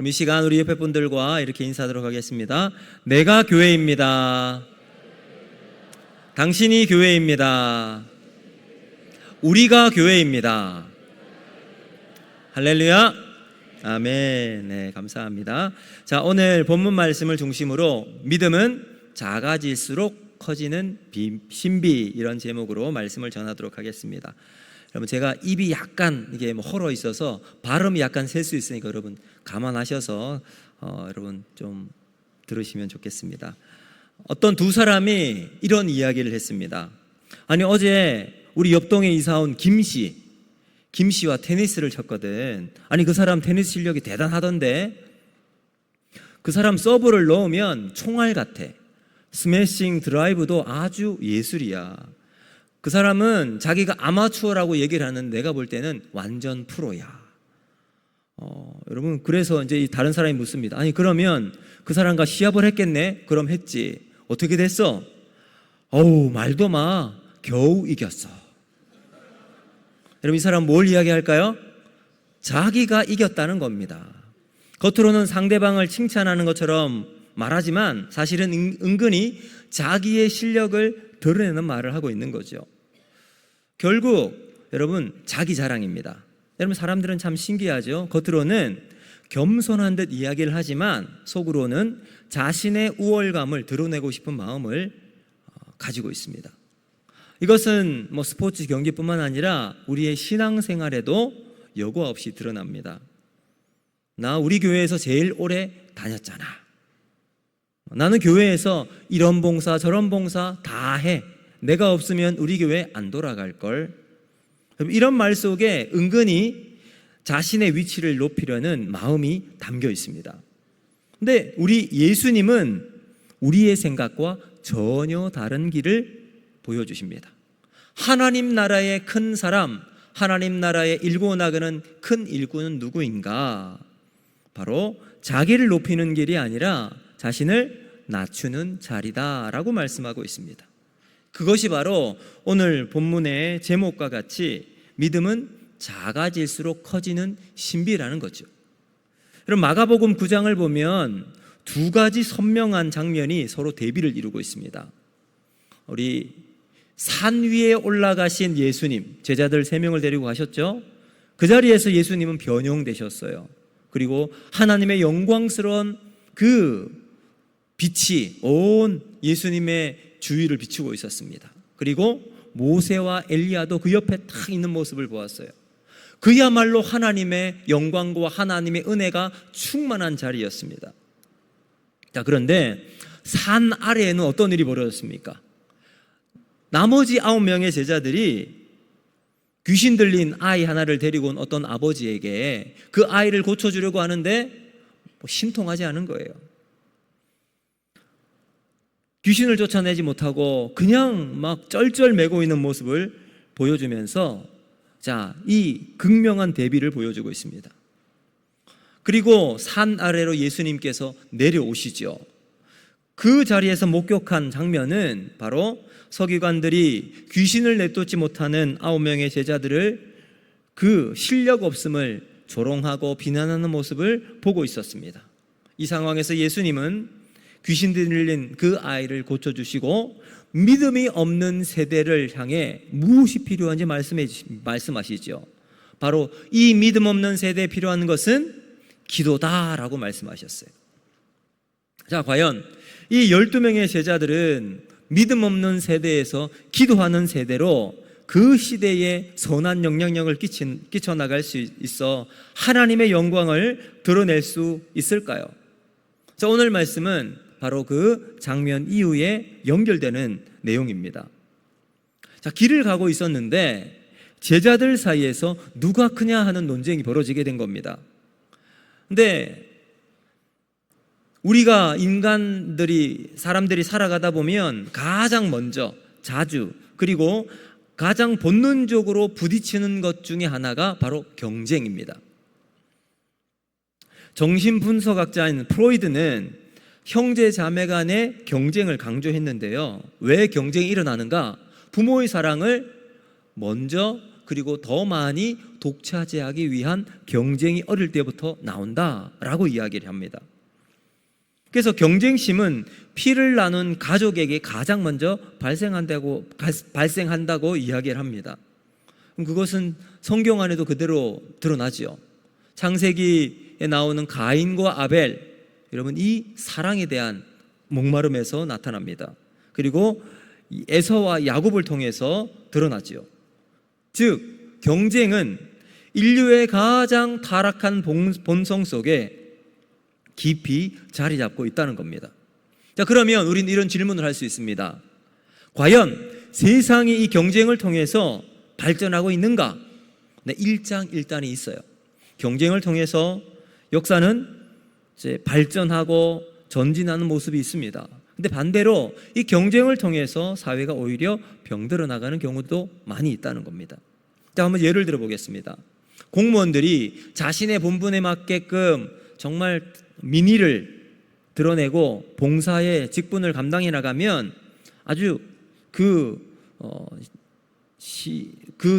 그럼 이 시간 우리 옆에 분들과 이렇게 인사하도록 하겠습니다. 내가 교회입니다. 당신이 교회입니다. 우리가 교회입니다. 할렐루야. 아멘. 네, 감사합니다. 자, 오늘 본문 말씀을 중심으로 믿음은 작아질수록 커지는 신비, 이런 제목으로 말씀을 전하도록 하겠습니다. 여러분, 제가 입이 약간 이게 헐어 있어서 발음이 약간 셀 수 있으니까 여러분 감안하셔서 여러분 좀 들으시면 좋겠습니다. 어떤 두 사람이 이런 이야기를 했습니다. 아니, 어제 우리 옆동에 이사 온 김씨와 테니스를 쳤거든. 아니, 그 사람 테니스 실력이 대단하던데 그 사람 서브를 넣으면 총알 같아. 스매싱 드라이브도 아주 예술이야. 그 사람은 자기가 아마추어라고 얘기를 하는데 내가 볼 때는 완전 프로야. 여러분, 그래서 이제 다른 사람이 묻습니다. 아니, 그러면 그 사람과 시합을 했겠네? 그럼 했지. 어떻게 됐어? 말도 마. 겨우 이겼어. 여러분, 이 사람 뭘 이야기할까요? 자기가 이겼다는 겁니다. 겉으로는 상대방을 칭찬하는 것처럼 말하지만 사실은 은근히 자기의 실력을 드러내는 말을 하고 있는 거죠. 결국 여러분, 자기 자랑입니다. 여러분, 사람들은 참 신기하죠. 겉으로는 겸손한 듯 이야기를 하지만 속으로는 자신의 우월감을 드러내고 싶은 마음을 가지고 있습니다. 이것은 스포츠 경기뿐만 아니라 우리의 신앙생활에도 여과 없이 드러납니다. 나 우리 교회에서 제일 오래 다녔잖아. 나는 교회에서 이런 봉사 저런 봉사 다 해. 내가 없으면 우리 교회 안 돌아갈걸. 이런 말 속에 은근히 자신의 위치를 높이려는 마음이 담겨 있습니다. 근데 우리 예수님은 우리의 생각과 전혀 다른 길을 보여주십니다. 하나님 나라의 큰 사람, 하나님 나라에 일구 나가는 큰 일구는 누구인가? 바로 자기를 높이는 길이 아니라 자신을 낮추는 자리다라고 말씀하고 있습니다. 그것이 바로 오늘 본문의 제목과 같이 믿음은 작아질수록 커지는 신비라는 거죠. 그럼 마가복음 9장을 보면 두 가지 선명한 장면이 서로 대비를 이루고 있습니다. 우리 산 위에 올라가신 예수님, 제자들 3명을 데리고 가셨죠. 그 자리에서 예수님은 변형되셨어요. 그리고 하나님의 영광스러운 그 빛이 온 예수님의 주위를 비추고 있었습니다. 그리고 모세와 엘리야도 그 옆에 딱 있는 모습을 보았어요. 그야말로 하나님의 영광과 하나님의 은혜가 충만한 자리였습니다. 자, 그런데 산 아래에는 어떤 일이 벌어졌습니까? 나머지 9명의 제자들이 귀신 들린 아이 하나를 데리고 온 어떤 아버지에게 그 아이를 고쳐주려고 하는데 신통하지 않은 거예요. 귀신을 쫓아내지 못하고 그냥 막 쩔쩔매고 있는 모습을 보여주면서 이 극명한 대비를 보여주고 있습니다. 그리고 산 아래로 예수님께서 내려오시죠. 그 자리에서 목격한 장면은 바로 서기관들이 귀신을 내쫓지 못하는 9명의 제자들을 그 실력 없음을 조롱하고 비난하는 모습을 보고 있었습니다. 이 상황에서 예수님은 귀신 들린 그 아이를 고쳐주시고 믿음이 없는 세대를 향해 무엇이 필요한지 말씀하시죠. 바로 이 믿음 없는 세대에 필요한 것은 기도다라고 말씀하셨어요. 자, 과연 이 12명의 제자들은 믿음 없는 세대에서 기도하는 세대로 그 시대에 선한 영향력을 끼쳐나갈 수 있어 하나님의 영광을 드러낼 수 있을까요? 자, 오늘 말씀은 바로 그 장면 이후에 연결되는 내용입니다. 자, 길을 가고 있었는데 제자들 사이에서 누가 크냐 하는 논쟁이 벌어지게 된 겁니다. 근데 우리가 사람들이 살아가다 보면 가장 먼저 자주 그리고 가장 본능적으로 부딪히는 것 중에 하나가 바로 경쟁입니다. 정신분석학자인 프로이드는 형제 자매 간의 경쟁을 강조했는데요. 왜 경쟁이 일어나는가? 부모의 사랑을 먼저 그리고 더 많이 독차지하기 위한 경쟁이 어릴 때부터 나온다라고 이야기를 합니다. 그래서 경쟁심은 피를 나눈 가족에게 가장 먼저 발생한다고 이야기를 합니다. 그럼 그것은 성경 안에도 그대로 드러나지요. 창세기에 나오는 가인과 아벨, 여러분 이 사랑에 대한 목마름에서 나타납니다. 그리고 에서와 야곱을 통해서 드러나지요. 즉 경쟁은 인류의 가장 타락한 본성 속에 깊이 자리 잡고 있다는 겁니다. 자, 그러면 우리는 이런 질문을 할 수 있습니다. 과연 세상이 이 경쟁을 통해서 발전하고 있는가? 네, 일장일단이 있어요. 경쟁을 통해서 역사는 이제 발전하고 전진하는 모습이 있습니다. 근데 반대로 이 경쟁을 통해서 사회가 오히려 병들어 나가는 경우도 많이 있다는 겁니다. 자, 한번 예를 들어 보겠습니다. 공무원들이 자신의 본분에 맞게끔 정말 민의를 드러내고 봉사의 직분을 감당해 나가면 아주 그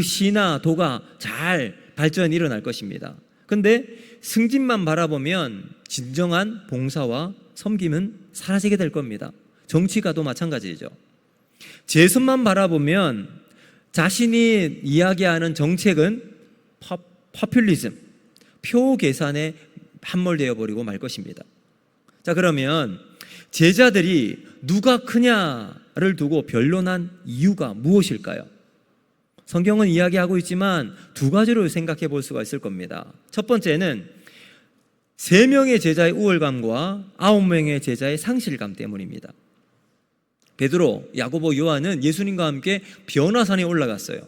시나 도가 잘 발전이 일어날 것입니다. 근데 승진만 바라보면 진정한 봉사와 섬김은 사라지게 될 겁니다. 정치가도 마찬가지죠. 재선만 바라보면 자신이 이야기하는 정책은 포퓰리즘, 표 계산에 함몰되어 버리고 말 것입니다. 자, 그러면 제자들이 누가 크냐를 두고 변론한 이유가 무엇일까요? 성경은 이야기하고 있지만 두 가지로 생각해 볼 수가 있을 겁니다. 첫 번째는 3명의 제자의 우월감과 9명의 제자의 상실감 때문입니다. 베드로, 야고보, 요한은 예수님과 함께 변화산에 올라갔어요.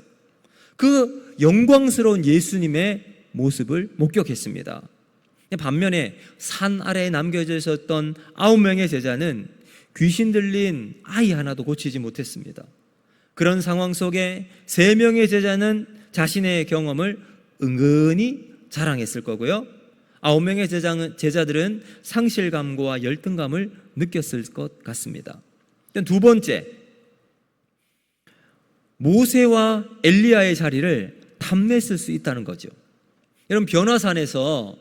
그 영광스러운 예수님의 모습을 목격했습니다. 반면에 산 아래에 남겨져 있었던 9명의 제자는 귀신 들린 아이 하나도 고치지 못했습니다. 그런 상황 속에 3명의 제자는 자신의 경험을 은근히 자랑했을 거고요, 9명의 제자들은 상실감과 열등감을 느꼈을 것 같습니다. 두 번째, 모세와 엘리야의 자리를 탐냈을 수 있다는 거죠. 여러분, 변화산에서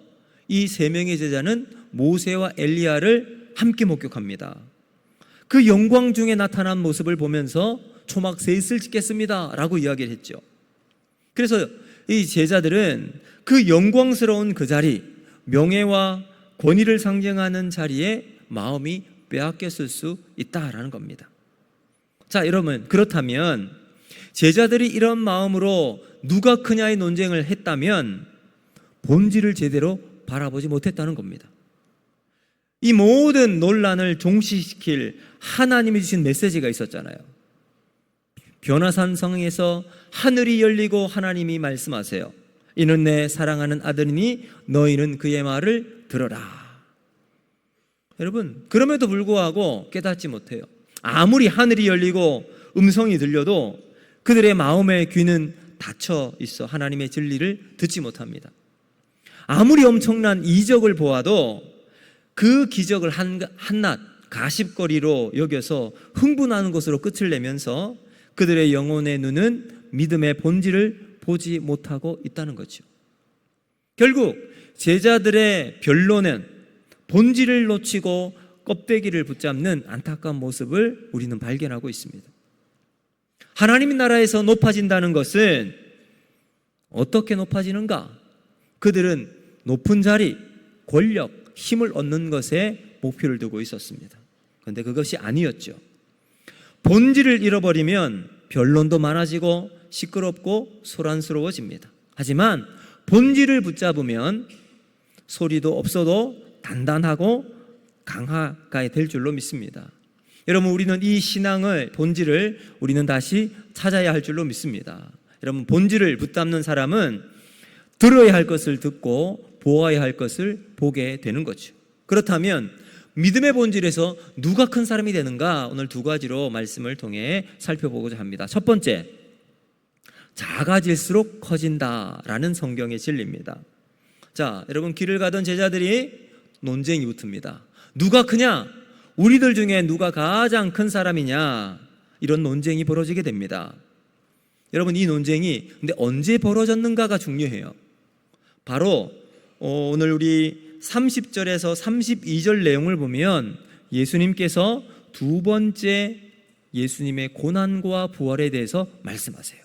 이 3명의 제자는 모세와 엘리야를 함께 목격합니다. 그 영광 중에 나타난 모습을 보면서 초막 셋을 짓겠습니다 라고 이야기를 했죠. 그래서 이 제자들은 그 영광스러운 그 자리, 명예와 권위를 상징하는 자리에 마음이 빼앗겼을 수 있다라는 겁니다. 자, 여러분, 그렇다면 제자들이 이런 마음으로 누가 크냐의 논쟁을 했다면 본질을 제대로 바라보지 못했다는 겁니다. 이 모든 논란을 종식시킬 하나님이 주신 메시지가 있었잖아요. 변화산 성에서 하늘이 열리고 하나님이 말씀하세요. 이는 내 사랑하는 아들이니 너희는 그의 말을 들어라. 여러분, 그럼에도 불구하고 깨닫지 못해요. 아무리 하늘이 열리고 음성이 들려도 그들의 마음의 귀는 닫혀 있어 하나님의 진리를 듣지 못합니다. 아무리 엄청난 이적을 보아도 그 기적을 한낱 가십거리로 여겨서 흥분하는 것으로 끝을 내면서 그들의 영혼의 눈은 믿음의 본질을 보지 못하고 있다는 거죠. 결국 제자들의 변론은 본질을 놓치고 껍데기를 붙잡는 안타까운 모습을 우리는 발견하고 있습니다. 하나님의 나라에서 높아진다는 것은 어떻게 높아지는가? 그들은 높은 자리, 권력, 힘을 얻는 것에 목표를 두고 있었습니다. 그런데 그것이 아니었죠. 본질을 잃어버리면 변론도 많아지고 시끄럽고 소란스러워집니다. 하지만 본질을 붙잡으면 소리도 없어도 단단하고 강하게 될 줄로 믿습니다. 여러분, 우리는 이 신앙의 본질을 우리는 다시 찾아야 할 줄로 믿습니다. 여러분, 본질을 붙잡는 사람은 들어야 할 것을 듣고 보아야 할 것을 보게 되는 거죠. 그렇다면 믿음의 본질에서 누가 큰 사람이 되는가? 오늘 두 가지로 말씀을 통해 살펴보고자 합니다. 첫 번째, 작아질수록 커진다라는 성경의 진리입니다. 자, 여러분, 길을 가던 제자들이 논쟁이 붙습니다. 누가 크냐? 우리들 중에 누가 가장 큰 사람이냐? 이런 논쟁이 벌어지게 됩니다. 여러분, 이 논쟁이 근데 언제 벌어졌는가가 중요해요. 바로 오늘 우리 30절에서 32절 내용을 보면 예수님께서 두 번째 예수님의 고난과 부활에 대해서 말씀하세요.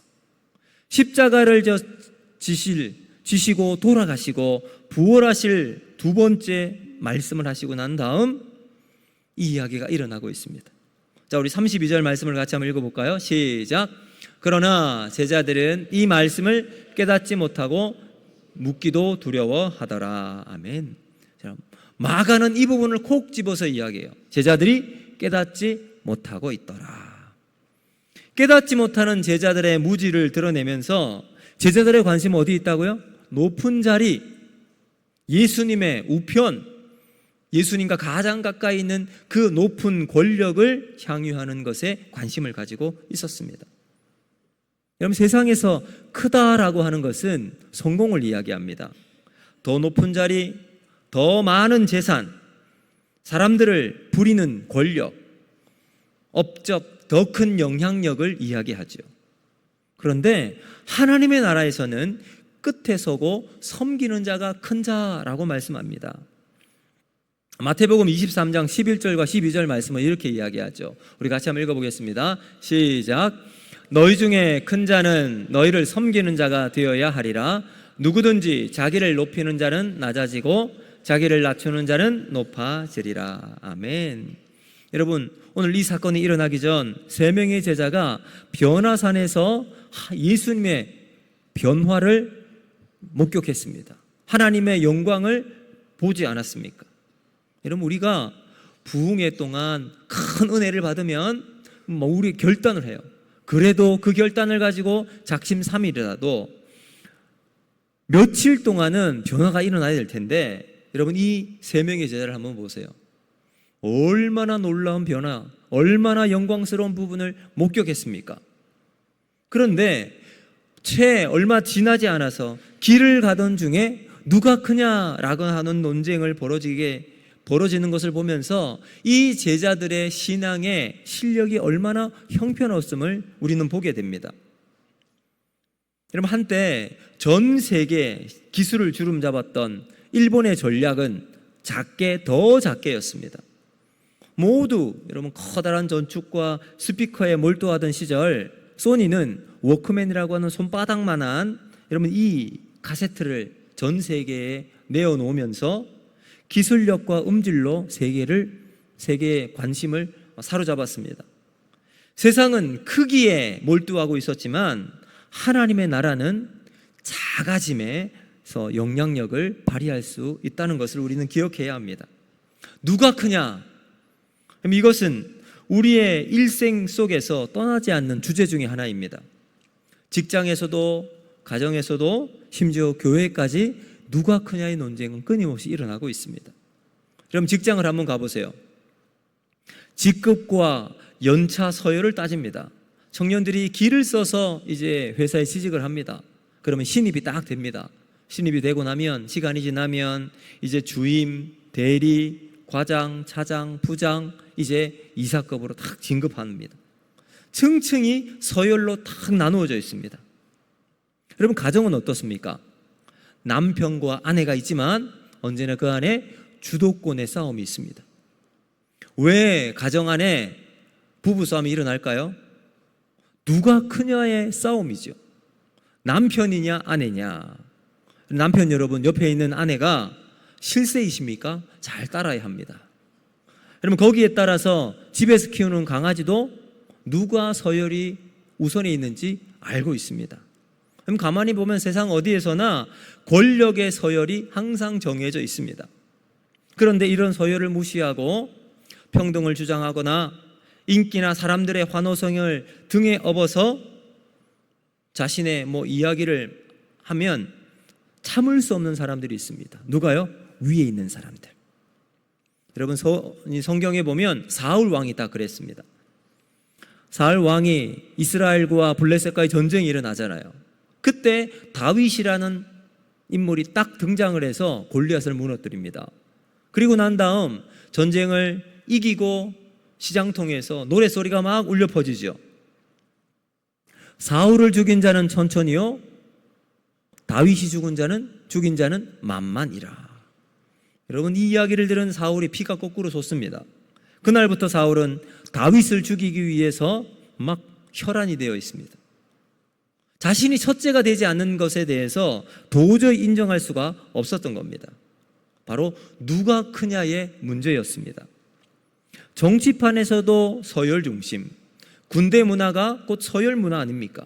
십자가를 지시고 돌아가시고 부활하실 두 번째 말씀을 하시고 난 다음 이 이야기가 일어나고 있습니다. 자, 우리 32절 말씀을 같이 한번 읽어볼까요? 시작. 그러나 제자들은 이 말씀을 깨닫지 못하고 묻기도 두려워하더라. 아멘. 자, 마가는 이 부분을 콕 집어서 이야기해요. 제자들이 깨닫지 못하고 있더라. 깨닫지 못하는 제자들의 무지를 드러내면서 제자들의 관심은 어디 있다고요? 높은 자리, 예수님의 우편, 예수님과 가장 가까이 있는 그 높은 권력을 향유하는 것에 관심을 가지고 있었습니다. 여러분, 세상에서 크다라고 하는 것은 성공을 이야기합니다. 더 높은 자리, 더 많은 재산, 사람들을 부리는 권력, 업적, 더 큰 영향력을 이야기하죠. 그런데 하나님의 나라에서는 끝에 서고 섬기는 자가 큰 자라고 말씀합니다. 마태복음 23장 11절과 12절 말씀은 이렇게 이야기하죠. 우리 같이 한번 읽어보겠습니다. 시작. 너희 중에 큰 자는 너희를 섬기는 자가 되어야 하리라. 누구든지 자기를 높이는 자는 낮아지고 자기를 낮추는 자는 높아지리라. 아멘. 여러분, 오늘 이 사건이 일어나기 전 3명의 제자가 변화산에서 예수님의 변화를 목격했습니다. 하나님의 영광을 보지 않았습니까? 여러분, 우리가 부흥회 동안 큰 은혜를 받으면 우리 결단을 해요. 그래도 그 결단을 가지고 작심삼일이라도 며칠 동안은 변화가 일어나야 될 텐데, 여러분, 이 3명의 제자를 한번 보세요. 얼마나 놀라운 변화, 얼마나 영광스러운 부분을 목격했습니까? 그런데 채 얼마 지나지 않아서 길을 가던 중에 누가 크냐라고 하는 논쟁을 벌어지는 것을 보면서 이 제자들의 신앙의 실력이 얼마나 형편없음을 우리는 보게 됩니다. 여러분, 한때 전 세계 기술을 주름잡았던 일본의 전략은 더 작게였습니다. 모두 여러분 커다란 전축과 스피커에 몰두하던 시절, 소니는 워크맨이라고 하는 손바닥만한 여러분 이 카세트를 전 세계에 내어놓으면서 기술력과 음질로 세계의 관심을 사로잡았습니다. 세상은 크기에 몰두하고 있었지만 하나님의 나라는 작아짐에서 영향력을 발휘할 수 있다는 것을 우리는 기억해야 합니다. 누가 크냐? 그럼 이것은 우리의 일생 속에서 떠나지 않는 주제 중에 하나입니다. 직장에서도 가정에서도 심지어 교회까지 누가 크냐의 논쟁은 끊임없이 일어나고 있습니다. 그럼 직장을 한번 가보세요. 직급과 연차 서열을 따집니다. 청년들이 기를 써서 이제 회사에 취직을 합니다. 그러면 신입이 딱 됩니다. 신입이 되고 나면 시간이 지나면 이제 주임, 대리, 과장, 차장, 부장, 이제 이사급으로 딱 진급합니다. 층층이 서열로 딱 나누어져 있습니다. 여러분, 가정은 어떻습니까? 남편과 아내가 있지만 언제나 그 안에 주도권의 싸움이 있습니다. 왜 가정 안에 부부싸움이 일어날까요? 누가 크냐의 싸움이죠. 남편이냐 아내냐. 남편 여러분, 옆에 있는 아내가 실세이십니까? 잘 따라야 합니다. 여러분, 거기에 따라서 집에서 키우는 강아지도 누가 서열이 우선에 있는지 알고 있습니다. 그럼 가만히 보면 세상 어디에서나 권력의 서열이 항상 정해져 있습니다. 그런데 이런 서열을 무시하고 평등을 주장하거나 인기나 사람들의 환호성을 등에 업어서 자신의 이야기를 하면 참을 수 없는 사람들이 있습니다. 누가요? 위에 있는 사람들. 여러분, 성경에 보면 사울 왕이 딱 그랬습니다. 사울 왕이 이스라엘과 블레셋과의 전쟁이 일어나잖아요. 그때 다윗이라는 인물이 딱 등장을 해서 골리앗을 무너뜨립니다. 그리고 난 다음 전쟁을 이기고 시장통에서 노래소리가 막 울려 퍼지죠. 사울을 죽인 자는 천천히요, 다윗이 죽인 자는 만만이라. 여러분, 이 이야기를 들은 사울이 피가 거꾸로 솟습니다. 그날부터 사울은 다윗을 죽이기 위해서 막 혈안이 되어 있습니다. 자신이 첫째가 되지 않는 것에 대해서 도저히 인정할 수가 없었던 겁니다. 바로 누가 크냐의 문제였습니다. 정치판에서도 서열 중심, 군대 문화가 곧 서열 문화 아닙니까?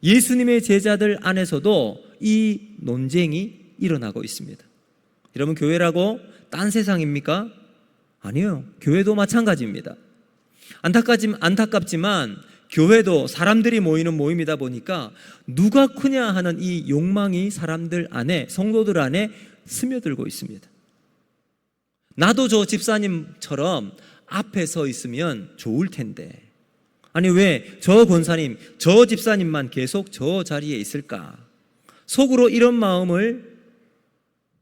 예수님의 제자들 안에서도 이 논쟁이 일어나고 있습니다. 여러분, 교회라고 딴 세상입니까? 아니요, 교회도 마찬가지입니다. 안타깝지만 교회도 사람들이 모이는 모임이다 보니까 누가 크냐 하는 이 욕망이 사람들 안에, 성도들 안에 스며들고 있습니다. 나도 저 집사님처럼 앞에 서 있으면 좋을 텐데, 아니 왜 저 권사님, 저 집사님만 계속 저 자리에 있을까? 속으로 이런 마음을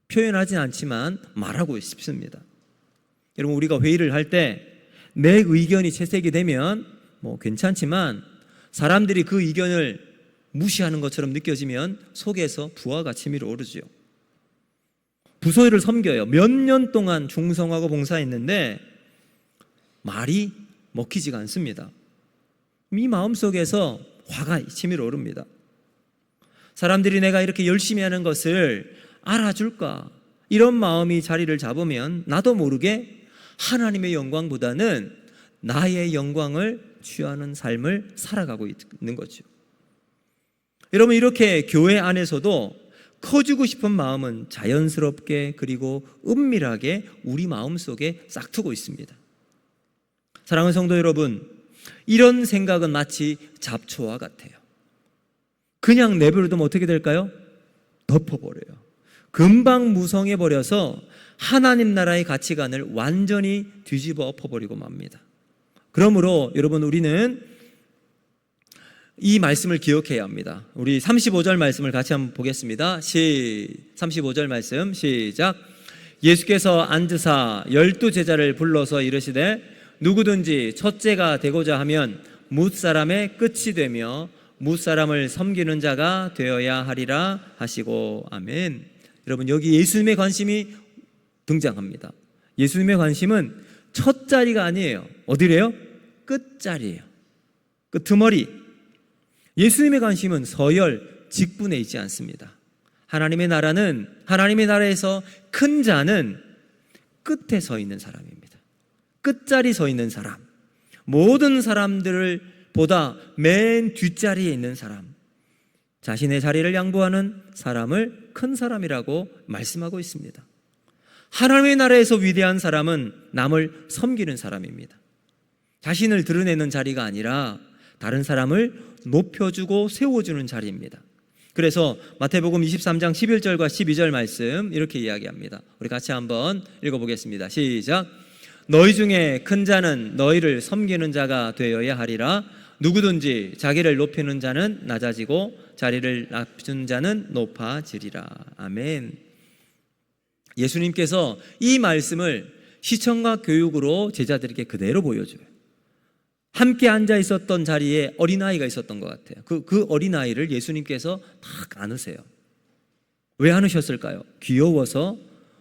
표현하진 않지만 말하고 싶습니다. 여러분, 우리가 회의를 할 때 내 의견이 채색이 되면 괜찮지만 사람들이 그 의견을 무시하는 것처럼 느껴지면 속에서 부하가 치밀어 오르죠. 부서를 섬겨요. 몇 년 동안 충성하고 봉사했는데 말이 먹히지가 않습니다. 이 마음속에서 화가 치밀어 오릅니다. 사람들이 내가 이렇게 열심히 하는 것을 알아줄까? 이런 마음이 자리를 잡으면 나도 모르게 하나님의 영광보다는 나의 영광을 취하는 삶을 살아가고 있는 거죠. 여러분, 이렇게 교회 안에서도 커지고 싶은 마음은 자연스럽게 그리고 은밀하게 우리 마음속에 싹트고 있습니다. 사랑하는 성도 여러분, 이런 생각은 마치 잡초와 같아요. 그냥 내버려두면 어떻게 될까요? 덮어버려요. 금방 무성해버려서 하나님 나라의 가치관을 완전히 뒤집어 엎어버리고 맙니다. 그러므로 여러분, 우리는 이 말씀을 기억해야 합니다. 우리 35절 말씀을 같이 한번 보겠습니다. 35절 말씀 시작. 예수께서 앉으사 12제자를 불러서 이르시되 누구든지 첫째가 되고자 하면 뭇사람의 끝이 되며 뭇사람을 섬기는 자가 되어야 하리라 하시고. 아멘. 여러분, 여기 예수님의 관심이 등장합니다. 예수님의 관심은 첫 자리가 아니에요. 어디래요? 끝자리예요. 끄트머리. 예수님의 관심은 서열, 직분에 있지 않습니다. 하나님의 나라에서 큰 자는 끝에 서 있는 사람입니다. 끝자리 서 있는 사람, 모든 사람들을 보다 맨 뒷자리에 있는 사람, 자신의 자리를 양보하는 사람을 큰 사람이라고 말씀하고 있습니다. 하나님의 나라에서 위대한 사람은 남을 섬기는 사람입니다. 자신을 드러내는 자리가 아니라 다른 사람을 높여주고 세워주는 자리입니다. 그래서 마태복음 23장 11절과 12절 말씀 이렇게 이야기합니다. 우리 같이 한번 읽어보겠습니다. 시작. 너희 중에 큰 자는 너희를 섬기는 자가 되어야 하리라. 누구든지 자기를 높이는 자는 낮아지고 자리를 낮춘 자는 높아지리라. 아멘. 예수님께서 이 말씀을 시청과 교육으로 제자들에게 그대로 보여줘요. 함께 앉아 있었던 자리에 어린아이가 있었던 것 같아요. 그 어린아이를 예수님께서 딱 안으세요. 왜 안으셨을까요? 귀여워서,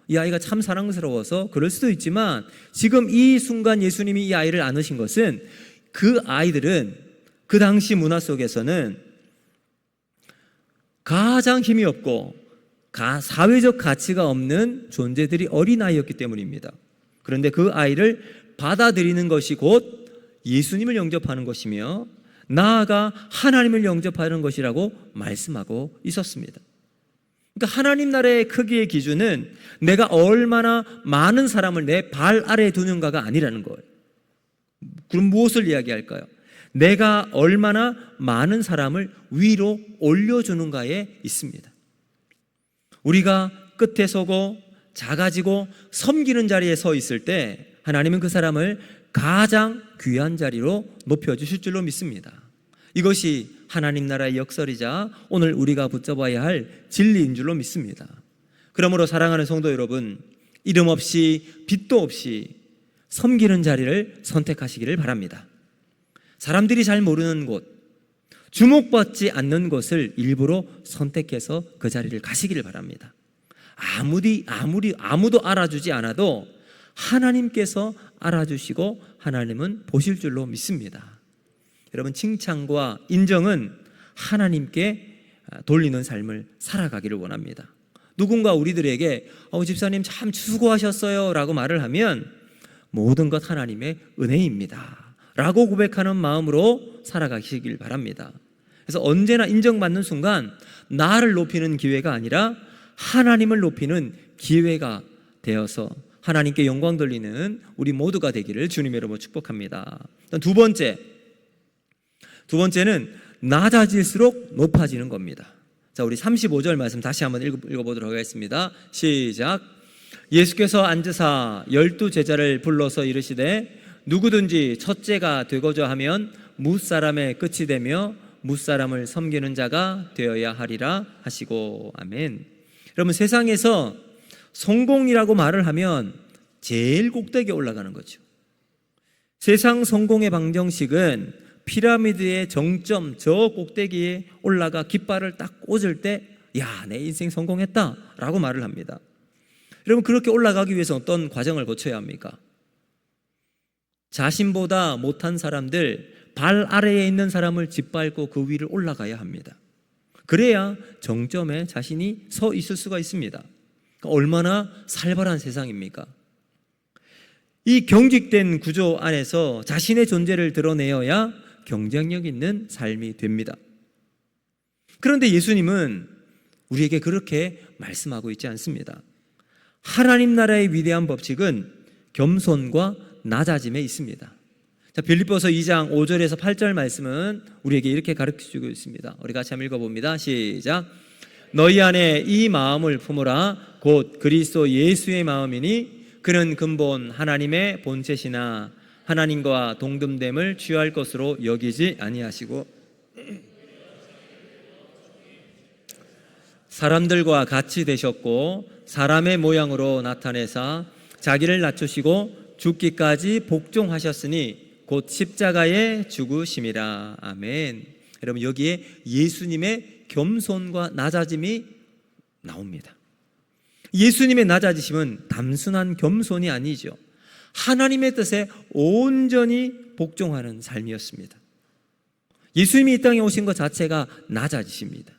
이 아이가 참 사랑스러워서 그럴 수도 있지만 지금 이 순간 예수님이 이 아이를 안으신 것은 그 아이들은 그 당시 문화 속에서는 가장 힘이 없고 사회적 가치가 없는 존재들이 어린아이였기 때문입니다. 그런데 그 아이를 받아들이는 것이 곧 예수님을 영접하는 것이며 나아가 하나님을 영접하는 것이라고 말씀하고 있었습니다. 그러니까 하나님 나라의 크기의 기준은 내가 얼마나 많은 사람을 내 발 아래에 두는가가 아니라는 거예요. 그럼 무엇을 이야기할까요? 내가 얼마나 많은 사람을 위로 올려주는가에 있습니다. 우리가 끝에 서고 작아지고 섬기는 자리에 서 있을 때 하나님은 그 사람을 가장 귀한 자리로 높여주실 줄로 믿습니다. 이것이 하나님 나라의 역설이자 오늘 우리가 붙잡아야 할 진리인 줄로 믿습니다. 그러므로 사랑하는 성도 여러분, 이름 없이 빛도 없이 섬기는 자리를 선택하시기를 바랍니다. 사람들이 잘 모르는 곳, 주목받지 않는 것을 일부러 선택해서 그 자리를 가시기를 바랍니다. 아무도 알아주지 않아도 하나님께서 알아주시고 하나님은 보실 줄로 믿습니다. 여러분, 칭찬과 인정은 하나님께 돌리는 삶을 살아가기를 원합니다. 누군가 우리들에게 집사님 참 수고하셨어요 라고 말을 하면 모든 것 하나님의 은혜입니다 라고 고백하는 마음으로 살아가시길 바랍니다. 그래서 언제나 인정받는 순간 나를 높이는 기회가 아니라 하나님을 높이는 기회가 되어서 하나님께 영광 돌리는 우리 모두가 되기를 주님의 이름으로 축복합니다. 두 번째는 낮아질수록 높아지는 겁니다. 자, 우리 35절 말씀 다시 한번 읽어보도록 하겠습니다. 시작. 예수께서 앉으사 12제자를 불러서 이르시되 누구든지 첫째가 되고자 하면 무사람의 끝이 되며 무사람을 섬기는 자가 되어야 하리라 하시고. 아멘. 여러분, 세상에서 성공이라고 말을 하면 제일 꼭대기에 올라가는 거죠. 세상 성공의 방정식은 피라미드의 정점 저 꼭대기에 올라가 깃발을 딱 꽂을 때 야, 내 인생 성공했다 라고 말을 합니다. 여러분, 그렇게 올라가기 위해서 어떤 과정을 거쳐야 합니까? 자신보다 못한 사람들, 발 아래에 있는 사람을 짓밟고 그 위를 올라가야 합니다. 그래야 정점에 자신이 서 있을 수가 있습니다. 얼마나 살벌한 세상입니까? 이 경직된 구조 안에서 자신의 존재를 드러내어야 경쟁력 있는 삶이 됩니다. 그런데 예수님은 우리에게 그렇게 말씀하고 있지 않습니다. 하나님 나라의 위대한 법칙은 겸손과 낮아짐에 있습니다. 자, 빌립보서 2장 5절에서 8절 말씀은 우리에게 이렇게 가르쳐주고 있습니다. 우리 같이 한번 읽어봅니다. 시작. 너희 안에 이 마음을 품으라. 곧 그리스도 예수의 마음이니 그는 근본 하나님의 본체시나 하나님과 동등됨을 취할 것으로 여기지 아니하시고 사람들과 같이 되셨고 사람의 모양으로 나타내사 자기를 낮추시고 죽기까지 복종하셨으니 곧 십자가에 죽으심이라. 아멘. 여러분, 여기에 예수님의 겸손과 낮아짐이 나옵니다. 예수님의 낮아지심은 단순한 겸손이 아니죠. 하나님의 뜻에 온전히 복종하는 삶이었습니다. 예수님이 이 땅에 오신 것 자체가 낮아지십니다.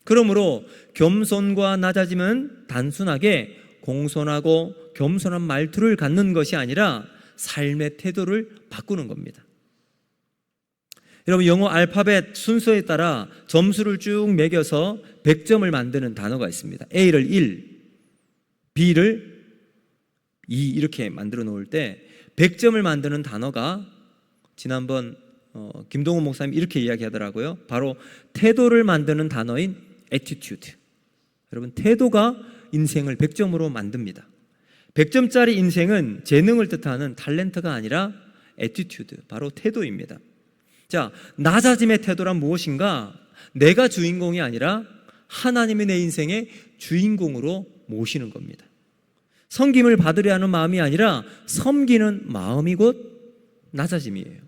그러므로 겸손과 낮아짐은 단순하게 공손하고 겸손한 말투를 갖는 것이 아니라 삶의 태도를 바꾸는 겁니다. 여러분, 영어 알파벳 순서에 따라 점수를 쭉 매겨서 100점을 만드는 단어가 있습니다. A를 1, B를 2 이렇게 만들어 놓을 때 100점을 만드는 단어가 지난번 김동훈 목사님 이렇게 이야기하더라고요. 바로 태도를 만드는 단어인 attitude. 여러분, 태도가 인생을 100점으로 만듭니다. 100점짜리 인생은 재능을 뜻하는 탤런트가 아니라 attitude, 바로 태도입니다. 자, 낮아짐의 태도란 무엇인가? 내가 주인공이 아니라 하나님이 내 인생의 주인공으로 모시는 겁니다. 섬김을 받으려 하는 마음이 아니라 섬기는 마음이 곧 낮아짐이에요.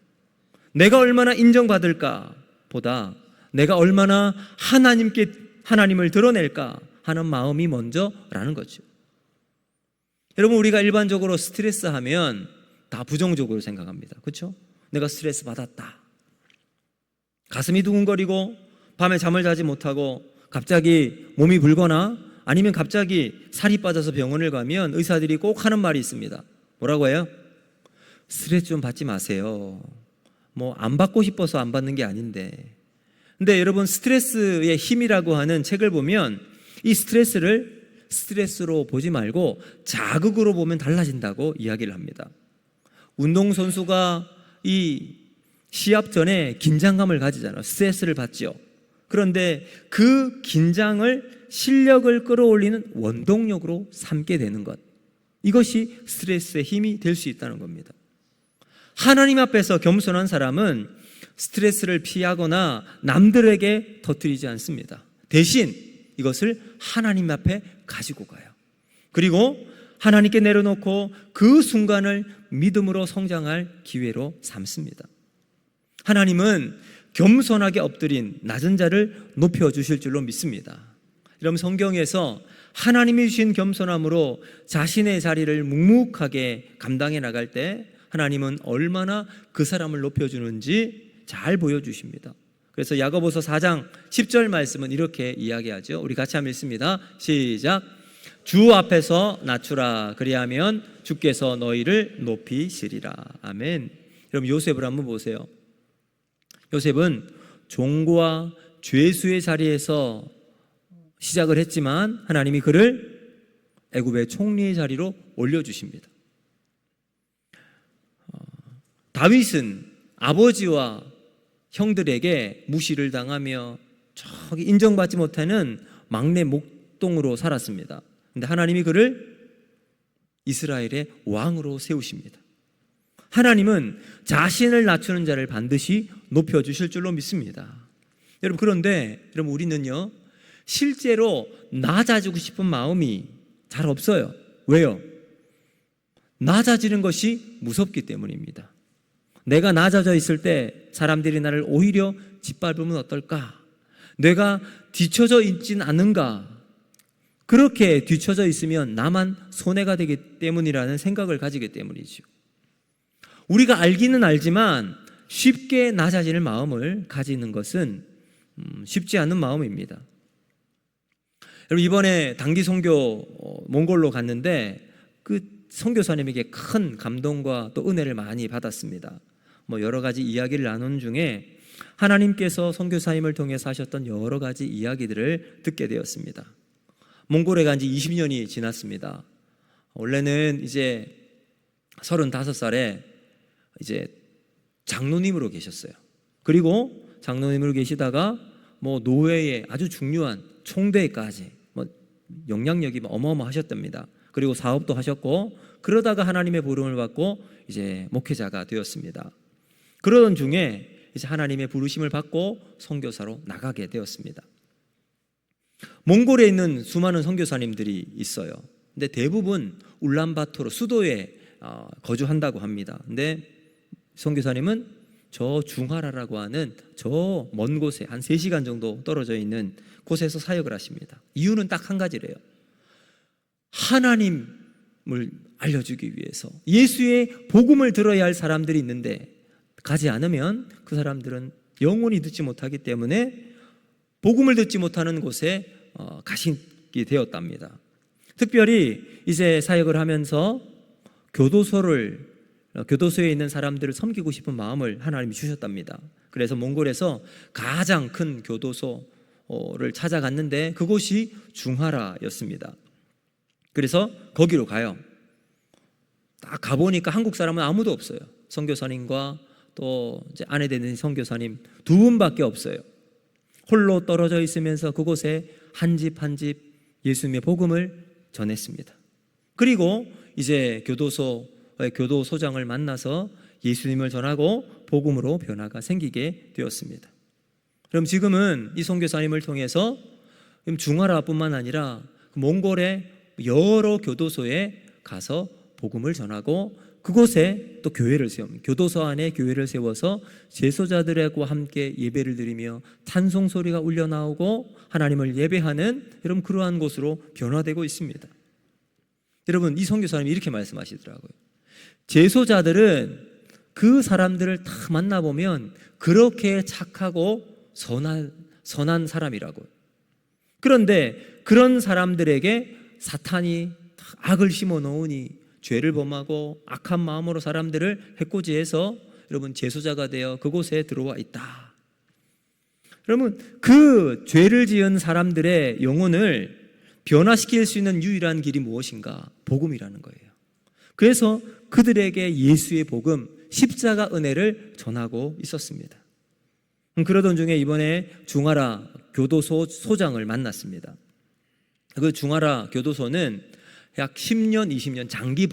내가 얼마나 인정받을까 보다 내가 얼마나 하나님을 드러낼까 하는 마음이 먼저라는 거죠. 여러분, 우리가 일반적으로 스트레스 하면 다 부정적으로 생각합니다. 그렇죠? 내가 스트레스 받았다. 가슴이 두근거리고 밤에 잠을 자지 못하고 갑자기 몸이 불거나 아니면 갑자기 살이 빠져서 병원을 가면 의사들이 꼭 하는 말이 있습니다. 뭐라고 해요? 스트레스 좀 받지 마세요. 뭐 안 받고 싶어서 안 받는 게 아닌데. 근데 여러분, 스트레스의 힘이라고 하는 책을 보면 이 스트레스를 스트레스로 보지 말고 자극으로 보면 달라진다고 이야기를 합니다. 운동선수가 이 시합 전에 긴장감을 가지잖아요. 스트레스를 받죠. 그런데 그 긴장을 실력을 끌어올리는 원동력으로 삼게 되는 것, 이것이 스트레스의 힘이 될 수 있다는 겁니다. 하나님 앞에서 겸손한 사람은 스트레스를 피하거나 남들에게 터뜨리지 않습니다. 대신 이것을 하나님 앞에 가지고 가요. 그리고 하나님께 내려놓고 그 순간을 믿음으로 성장할 기회로 삼습니다. 하나님은 겸손하게 엎드린 낮은 자를 높여주실 줄로 믿습니다. 여러분, 성경에서 하나님이 주신 겸손함으로 자신의 자리를 묵묵하게 감당해 나갈 때 하나님은 얼마나 그 사람을 높여주는지 잘 보여주십니다. 그래서 야고보서 4장 10절 말씀은 이렇게 이야기하죠. 우리 같이 한번 읽습니다. 시작. 주 앞에서 낮추라. 그리하면 주께서 너희를 높이시리라. 아멘. 여러분, 요셉을 한번 보세요. 요셉은 종과 죄수의 자리에서 시작을 했지만 하나님이 그를 애굽의 총리의 자리로 올려주십니다. 다윗은 아버지와 형들에게 무시를 당하며 저기 인정받지 못하는 막내 목동으로 살았습니다. 그런데 하나님이 그를 이스라엘의 왕으로 세우십니다. 하나님은 자신을 낮추는 자를 반드시 높여주실 줄로 믿습니다. 여러분, 그런데 여러분, 우리는요 실제로 낮아지고 싶은 마음이 잘 없어요. 왜요? 낮아지는 것이 무섭기 때문입니다. 내가 낮아져 있을 때 사람들이 나를 오히려 짓밟으면 어떨까? 내가 뒤처져 있진 않은가? 그렇게 뒤처져 있으면 나만 손해가 되기 때문이라는 생각을 가지기 때문이죠. 우리가 알기는 알지만 쉽게 낮아지는 마음을 가지는 것은 쉽지 않은 마음입니다. 여러분, 이번에 단기 선교 몽골로 갔는데 그 선교사님에게 큰 감동과 또 은혜를 많이 받았습니다. 여러 가지 이야기를 나누는 중에 하나님께서 선교사님을 통해서 하셨던 여러 가지 이야기들을 듣게 되었습니다. 몽골에 간 지 20년이 지났습니다. 원래는 이제 35살에 이제 장로님으로 계셨어요. 그리고 장로님으로 계시다가 노회의 아주 중요한 총대까지 영향력이 어마어마하셨답니다. 그리고 사업도 하셨고, 그러다가 하나님의 부름을 받고 이제 목회자가 되었습니다. 그러던 중에 이제 하나님의 부르심을 받고 선교사로 나가게 되었습니다. 몽골에 있는 수많은 선교사님들이 있어요. 근데 대부분 울란바토르 수도에 거주한다고 합니다. 근데 선교사님은 저 중하라라고 하는 저 먼 곳에 한 3시간 정도 떨어져 있는 곳에서 사역을 하십니다. 이유는 딱 한 가지래요. 하나님을 알려주기 위해서 예수의 복음을 들어야 할 사람들이 있는데 가지 않으면 그 사람들은 영원히 듣지 못하기 때문에 복음을 듣지 못하는 곳에 가시게 되었답니다. 특별히 이제 사역을 하면서 교도소에 있는 사람들을 섬기고 싶은 마음을 하나님이 주셨답니다. 그래서 몽골에서 가장 큰 교도소를 찾아갔는데 그곳이 중하라였습니다. 그래서 거기로 가요. 딱 가보니까 한국 사람은 아무도 없어요. 선교사님과 또 이제 아내 되는 선교사님 2분밖에 없어요. 홀로 떨어져 있으면서 그곳에 한 집 한 집 예수님의 복음을 전했습니다. 그리고 이제 교도소장을 만나서 예수님을 전하고 복음으로 변화가 생기게 되었습니다. 그럼 지금은 이 선교사님을 통해서 중하라뿐만 아니라 몽골의 여러 교도소에 가서 복음을 전하고 그곳에 또 교회를 세웁니다. 교도소 안에 교회를 세워서 제소자들과 함께 예배를 드리며 찬송 소리가 울려 나오고 하나님을 예배하는 여러분 그러한 곳으로 변화되고 있습니다. 여러분, 이 선교사님이 이렇게 말씀하시더라고요. 제소자들은 그 사람들을 다 만나보면 그렇게 착하고 선한 사람이라고요. 그런데 그런 사람들에게 사탄이 악을 심어 놓으니 죄를 범하고 악한 마음으로 사람들을 해코지해서 여러분 제소자가 되어 그곳에 들어와 있다. 여러분, 그 죄를 지은 사람들의 영혼을 변화시킬 수 있는 유일한 길이 무엇인가? 복음이라는 거예요. 그래서 그들에게 예수의 복음, 십자가 은혜를 전하고 있었습니다. 그러던 중에 이번에 중하라 교도소 소장을 만났습니다. 그 중하라 교도소는 약 10년, 20년 장기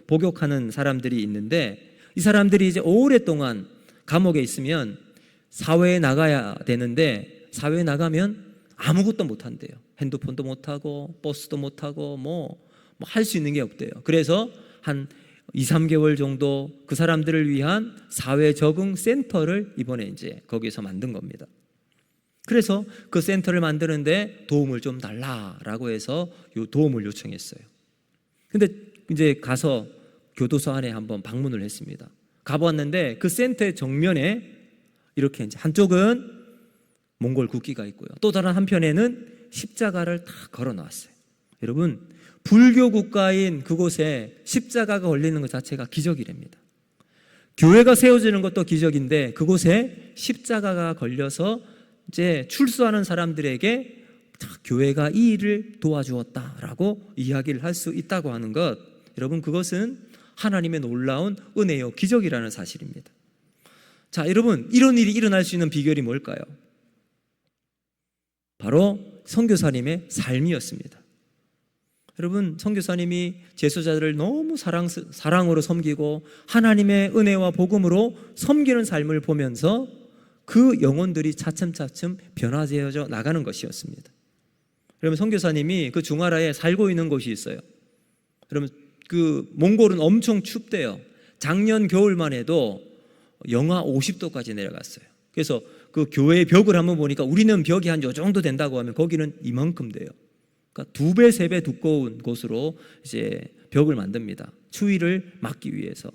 복역하는 사람들이 있는데 이 사람들이 이제 오랫동안 감옥에 있으면 사회에 나가야 되는데 사회에 나가면 아무것도 못 한대요. 핸드폰도 못 하고 버스도 못 하고 뭐 할 수 있는 게 없대요. 그래서 한 2, 3개월 정도 그 사람들을 위한 사회 적응 센터를 이번에 이제 거기서 만든 겁니다. 그래서 그 센터를 만드는데 도움을 좀 달라라고 해서 도움을 요청했어요. 근데 이제 가서 교도소 안에 한번 방문을 했습니다. 가보았는데 그 센터의 정면에 이렇게 이제 한쪽은 몽골 국기가 있고요. 또 다른 한편에는 십자가를 다 걸어 놨어요. 여러분, 불교 국가인 그곳에 십자가가 걸리는 것 자체가 기적이랍니다. 교회가 세워지는 것도 기적인데 그곳에 십자가가 걸려서 이제 출소하는 사람들에게 교회가 이 일을 도와주었다라고 이야기를 할 수 있다고 하는 것, 여러분, 그것은 하나님의 놀라운 은혜요 기적이라는 사실입니다. 자, 여러분, 이런 일이 일어날 수 있는 비결이 뭘까요? 바로 선교사님의 삶이었습니다. 여러분, 선교사님이 제소자들을 너무 사랑으로 섬기고 하나님의 은혜와 복음으로 섬기는 삶을 보면서 그 영혼들이 차츰차츰 변화되어져 나가는 것이었습니다. 여러분, 선교사님이 그 중화라에 살고 있는 곳이 있어요. 여러분, 그 몽골은 엄청 춥대요. 작년 겨울만 해도 영하 50도까지 내려갔어요. 그래서 그 교회의 벽을 한번 보니까 우리는 벽이 한 요 정도 된다고 하면 거기는 이만큼 돼요. 그러니까 2배, 3배 두꺼운 곳으로 이제 벽을 만듭니다. 추위를 막기 위해서.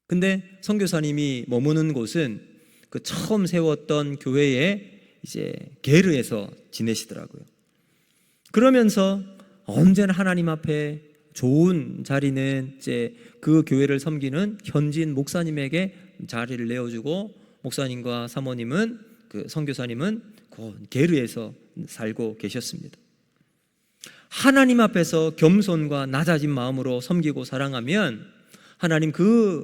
근데 선교사님이 머무는 곳은 그 처음 세웠던 교회의 이제 게르에서 지내시더라고요. 그러면서 언제나 하나님 앞에 좋은 자리는 이제 그 교회를 섬기는 현지인 목사님에게 자리를 내어주고, 목사님과 사모님은 그 선교사님은 그 게르에서 살고 계셨습니다. 하나님 앞에서 겸손과 낮아진 마음으로 섬기고 사랑하면 하나님 그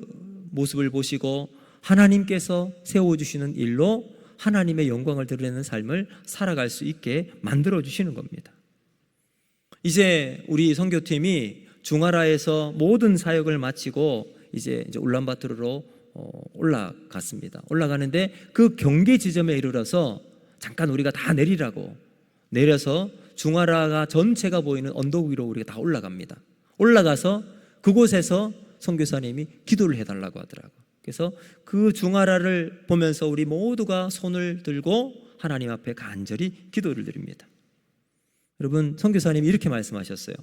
모습을 보시고 하나님께서 세워주시는 일로 하나님의 영광을 드러내는 삶을 살아갈 수 있게 만들어주시는 겁니다. 이제 우리 선교팀이 중하라에서 모든 사역을 마치고 이제 울란바토르로 올라갔습니다. 올라가는데 그 경계 지점에 이르러서 잠깐 우리가 다 내리라고 내려서 중하라가 전체가 보이는 언덕 위로 우리가 다 올라갑니다. 올라가서 그곳에서 선교사님이 기도를 해달라고 하더라고요. 그래서 그 중하라를 보면서 우리 모두가 손을 들고 하나님 앞에 간절히 기도를 드립니다. 여러분, 선교사님이 이렇게 말씀하셨어요.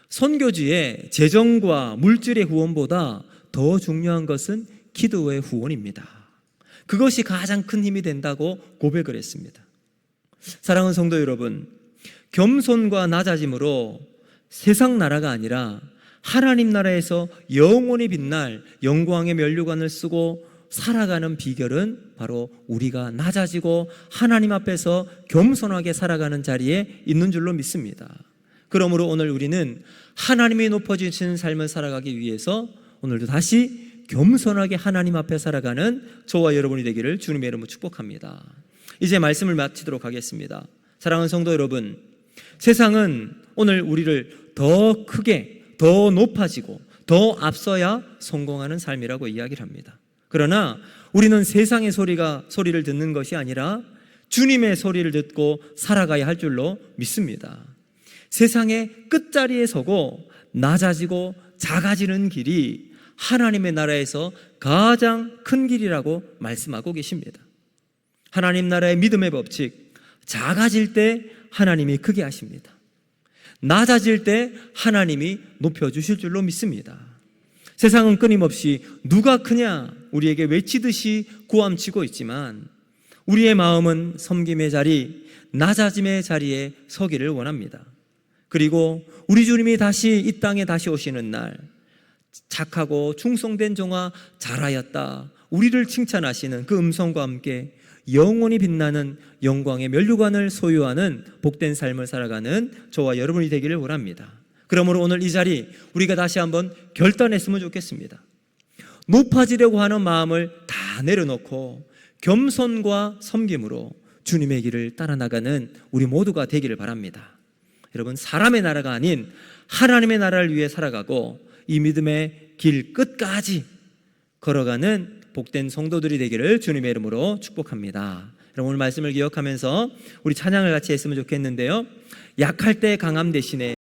선교지의 재정과 물질의 후원보다 더 중요한 것은 기도의 후원입니다. 그것이 가장 큰 힘이 된다고 고백을 했습니다. 사랑하는 성도 여러분, 겸손과 낮아짐으로 세상 나라가 아니라 하나님 나라에서 영원히 빛날 영광의 면류관을 쓰고 살아가는 비결은 바로 우리가 낮아지고 하나님 앞에서 겸손하게 살아가는 자리에 있는 줄로 믿습니다. 그러므로 오늘 우리는 하나님이 높아지시는 삶을 살아가기 위해서 오늘도 다시 겸손하게 하나님 앞에 살아가는 저와 여러분이 되기를 주님의 이름으로 축복합니다. 이제 말씀을 마치도록 하겠습니다. 사랑하는 성도 여러분, 세상은 오늘 우리를 더 크게, 더 높아지고 더 앞서야 성공하는 삶이라고 이야기를 합니다. 그러나 우리는 세상의 소리를 듣는 것이 아니라 주님의 소리를 듣고 살아가야 할 줄로 믿습니다. 세상의 끝자리에 서고 낮아지고 작아지는 길이 하나님의 나라에서 가장 큰 길이라고 말씀하고 계십니다. 하나님 나라의 믿음의 법칙, 작아질 때 하나님이 크게 하십니다. 낮아질 때 하나님이 높여주실 줄로 믿습니다. 세상은 끊임없이 누가 크냐 우리에게 외치듯이 고함치고 있지만 우리의 마음은 섬김의 자리, 낮아짐의 자리에 서기를 원합니다. 그리고 우리 주님이 다시 이 땅에 다시 오시는 날 착하고 충성된 종아 잘하였다, 우리를 칭찬하시는 그 음성과 함께 영원히 빛나는 영광의 면류관을 소유하는 복된 삶을 살아가는 저와 여러분이 되기를 원합니다. 그러므로 오늘 이 자리 우리가 다시 한번 결단했으면 좋겠습니다. 높아지려고 하는 마음을 다 내려놓고 겸손과 섬김으로 주님의 길을 따라 나가는 우리 모두가 되기를 바랍니다. 여러분, 사람의 나라가 아닌 하나님의 나라를 위해 살아가고 이 믿음의 길 끝까지 걸어가는 복된 성도들이 되기를 주님의 이름으로 축복합니다. 여러분, 오늘 말씀을 기억하면서 우리 찬양을 같이 했으면 좋겠는데요. 약할 때 강함 대신에